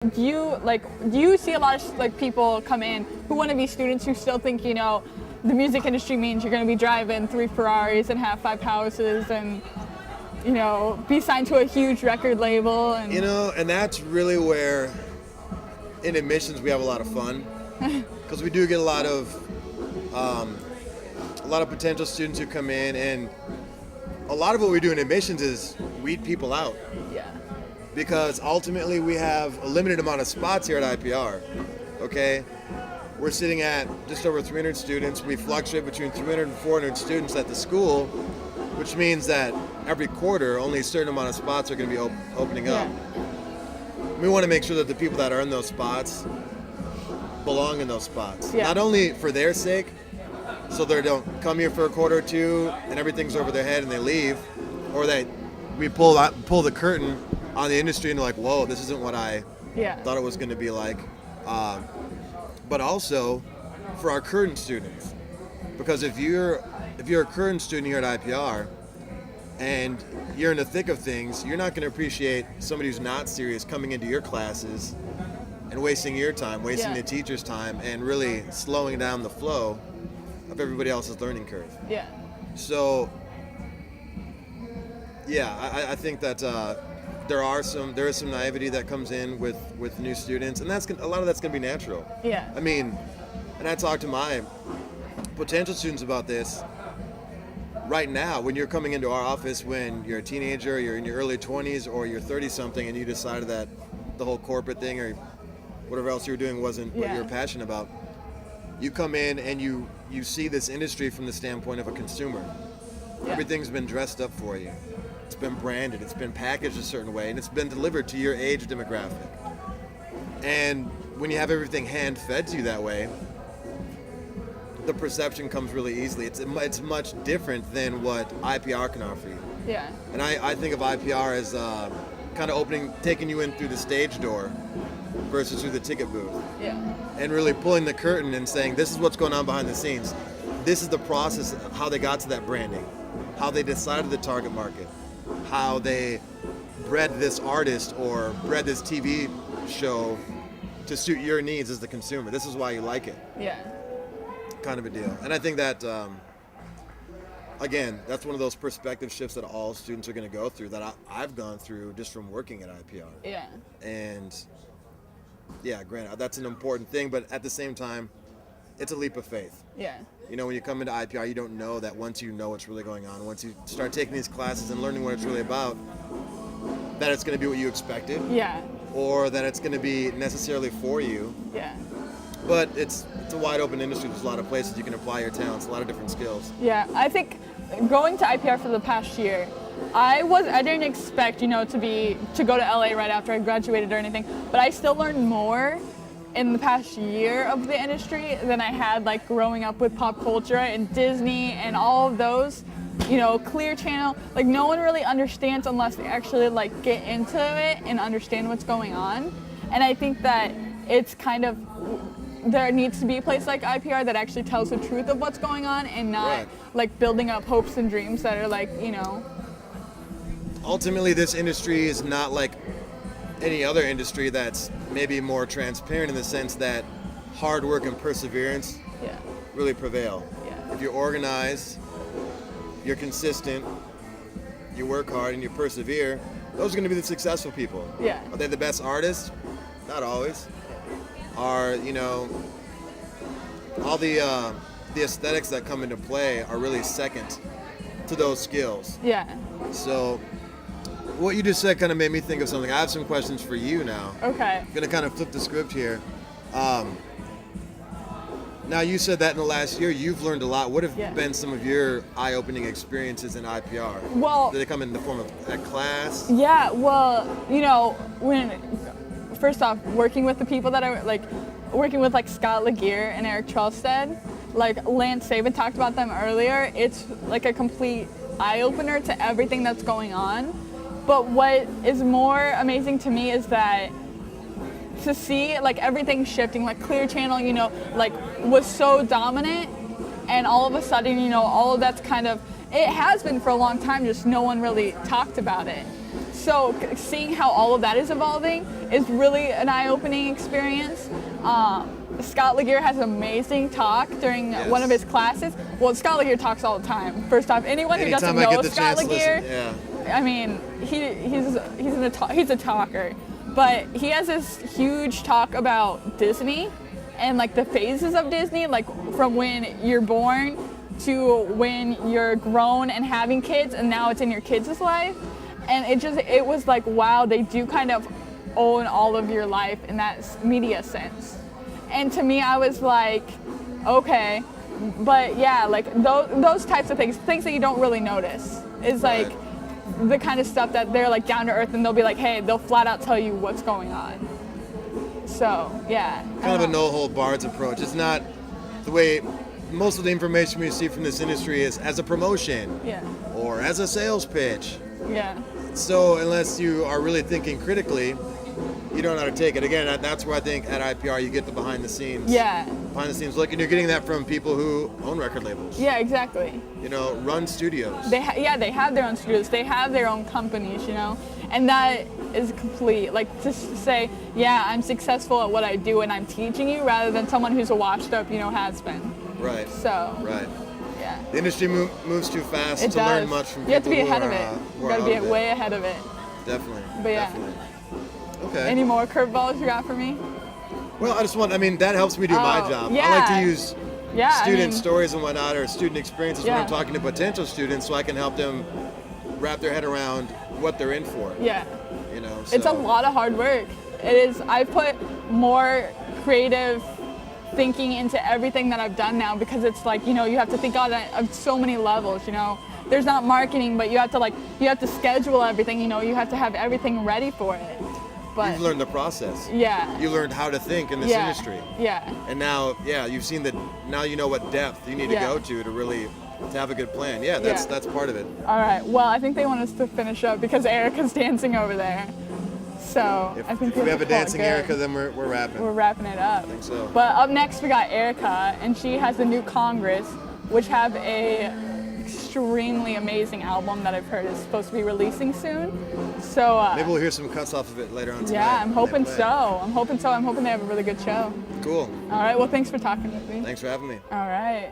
Do you see a lot of like people come in who want to be students who still think, the music industry means you're going to be driving 3 Ferraris and have 5 houses and, be signed to a huge record label and And that's really where in admissions we have a lot of fun because we do get a lot of potential students who come in, and a lot of what we do in admissions is weed people out. Yeah. Because ultimately we have a limited amount of spots here at IPR, okay? We're sitting at just over 300 students. We fluctuate between 300 and 400 students at the school, which means that every quarter only a certain amount of spots are going to be opening up. We want to make sure that the people that are in those spots belong in those spots. Yeah. Not only for their sake, so they don't come here for a quarter or two and everything's over their head and they leave, or that we pull the curtain on the industry and they're like, whoa, this isn't what I thought it was going to be like. But also for our current students, because if you're a current student here at IPR and you're in the thick of things, you're not going to appreciate somebody who's not serious coming into your classes and wasting your time, wasting the teacher's time, and really slowing down the flow of everybody else's learning curve. Yeah. So, I think that there is some naivety that comes in with new students, and a lot of that's going to be natural. Yeah. I mean, and I talk to my potential students about this. Right now, when you're coming into our office, when you're a teenager, you're in your early 20s, or you're 30-something, and you decided that the whole corporate thing or whatever else you were doing wasn't what you were passionate about, you come in and you see this industry from the standpoint of a consumer. Yeah. Everything's been dressed up for you. It's been branded, it's been packaged a certain way, and it's been delivered to your age demographic. And when you have everything hand-fed to you that way, the perception comes really easily. It's much different than what IPR can offer you. Yeah. And I think of IPR as kind of taking you in through the stage door versus through the ticket booth. Yeah. And really pulling the curtain and saying, this is what's going on behind the scenes. This is the process of how they got to that branding, how they decided the target market, how they bred this artist or bred this TV show to suit your needs as the consumer. This is why you like it. Yeah. Kind of a deal. And I think that, again, that's one of those perspective shifts that all students are going to go through, that I've gone through just from working at IPR. Yeah. And granted, that's an important thing, but at the same time, it's a leap of faith. Yeah. When you come into IPR, you don't know that once you know what's really going on, once you start taking these classes and learning what it's really about, that it's going to be what you expected. Yeah. Or that it's going to be necessarily for you. Yeah. But it's a wide open industry. There's a lot of places you can apply your talents, a lot of different skills. Yeah, I think going to IPR for the past year, I didn't expect, to go to LA right after I graduated or anything, but I still learned more in the past year of the industry than I had like growing up with pop culture and Disney and all of those, Clear Channel. Like no one really understands unless they actually like get into it and understand what's going on. And I think that it's kind of, there needs to be a place like IPR that actually tells the truth of what's going on and not like building up hopes and dreams that are like, Ultimately, this industry is not like any other industry that's maybe more transparent in the sense that hard work and perseverance really prevail. Yeah. If you're organized, you're consistent, you work hard and you persevere, those are going to be the successful people. Yeah. Are they the best artists? Not always. Are, all the aesthetics that come into play are really second to those skills. Yeah. So what you just said kind of made me think of something. I have some questions for you now. Okay. I'm going to kind of flip the script here. Now, you said that in the last year you've learned a lot. What have been some of your eye-opening experiences in IPR? Well, did they come in the form of a class? Yeah, well, first off, working with the people that I working with like Scott Laguerre and Eric Charlstead, like Lance Saban talked about them earlier. It's like a complete eye-opener to everything that's going on. But what is more amazing to me is that to see like everything shifting, like Clear Channel, was so dominant, and all of a sudden, all of that's kind of, it has been for a long time, just no one really talked about it. so seeing how all of that is evolving is really an eye-opening experience. Scott Laguerre has an amazing talk during one of his classes. Well, Scott Laguerre talks all the time. First off, anyone who doesn't know Scott Laguerre, I mean, he's a talker, but he has this huge talk about Disney and like the phases of Disney, like from when you're born to when you're grown and having kids, and now it's in your kids' life. And it was like, wow, they do kind of own all of your life in that media sense. And to me, I was like, okay, but yeah, like those types of things that you don't really notice is like the kind of stuff that they're like down to earth, and they'll be like, hey, they'll flat out tell you what's going on. So yeah. Kind of a no hold barred approach. It's not the way most of the information we see from this industry is as a promotion or as a sales pitch. Yeah. So unless you are really thinking critically, you don't know how to take it. Again, that's where I think at IPR you get the behind the scenes. Yeah. Behind the scenes look, and you're getting that from people who own record labels. Yeah, exactly. You know, run studios. They have their own studios. They have their own companies, you know, and that is complete. Like just to say, yeah, I'm successful at what I do and I'm teaching you, rather than someone who's a washed up, you know, has been. Right. So. Right. Yeah. The industry moves too fast to learn much from people. You have to be ahead of it. You got to be way ahead of it. Definitely. But yeah. Definitely. Okay. Any more curveballs you got for me? Well, I mean, that helps me do my job. Yeah. I like to use student stories and whatnot, or student experiences when I'm talking to potential students, so I can help them wrap their head around what they're in for. Yeah. You know, it's a lot of hard work. It is. I put more creative thinking into everything that I've done now, because it's like, you know, you have to think on so many levels, you know. There's not marketing, but you have to schedule everything, you know, you have to have everything ready for it. But you've learned the process. Yeah. You learned how to think in this industry. Yeah. And now, you've seen now you know what depth you need to go to really to have a good plan. Yeah, that's part of it. All right. Well, I think they want us to finish up because Erica's dancing over there. So I think if we have a dancing Erica, then we're wrapping. We're wrapping it up. I think so. But up next we got Erica, and she has the new Congress, which have a extremely amazing album that I've heard is supposed to be releasing soon. So maybe we'll hear some cuts off of it later on tonight. Yeah, I'm hoping so. I'm hoping they have a really good show. Cool. All right. Well, thanks for talking with me. Thanks for having me. All right.